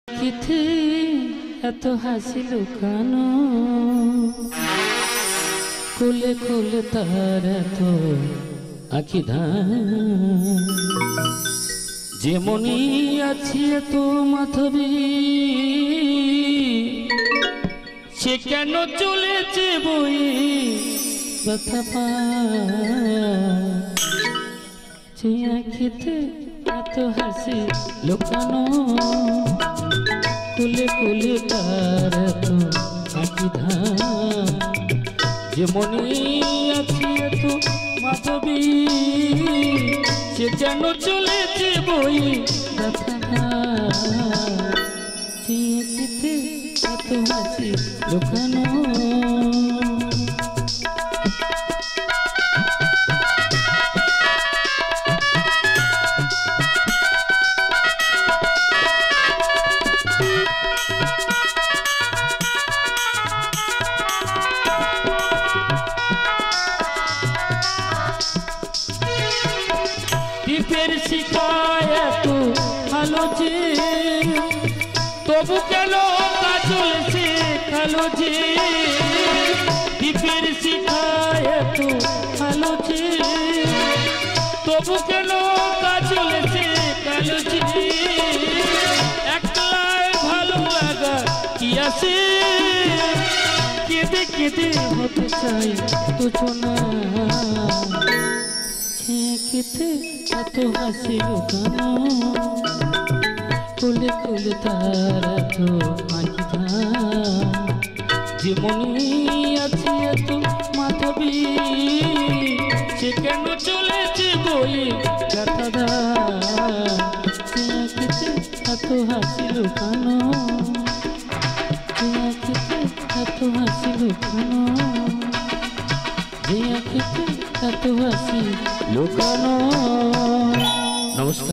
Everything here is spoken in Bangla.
আখিতে এত হাসি লুকানো, কোলে কোলে তার এত আখি ধান, যেমনি আছি এত মাধবী, সে কেন চলেছে বই ব্যথা পা, যে আখিতে এত হাসি লুকানো, কোলে কোলে তার এত আখি ধান, যেমনি আছি এত মাধবী, সে যেন চলেছে বই ব্যথা ধান, যে আখিতে এত হাসি লুকানো। দীপের শিখায় এত ভালো যে, তবু কেন কাজল সে কালো যে, দীপের শিখায় এত ভালো যে, তবু কেন কাজল সে কালো যে, একলাই ভালো লাগা কি আছে, কেঁদে কেঁদে হতে চাই তুজনা, আখিতে এত হাসি লুকানো, কোলে কোলে তার এত আখি ধান, যেমনি আছে এত মাধবী, সে কেন চলেছে বই ব্যথা ধান, সে আখিতে এত হাসি লুকানো, সে আখিতে এত হাসি লুকানো, যে আখিতে এত হাসি লুকানো। নমস্কার।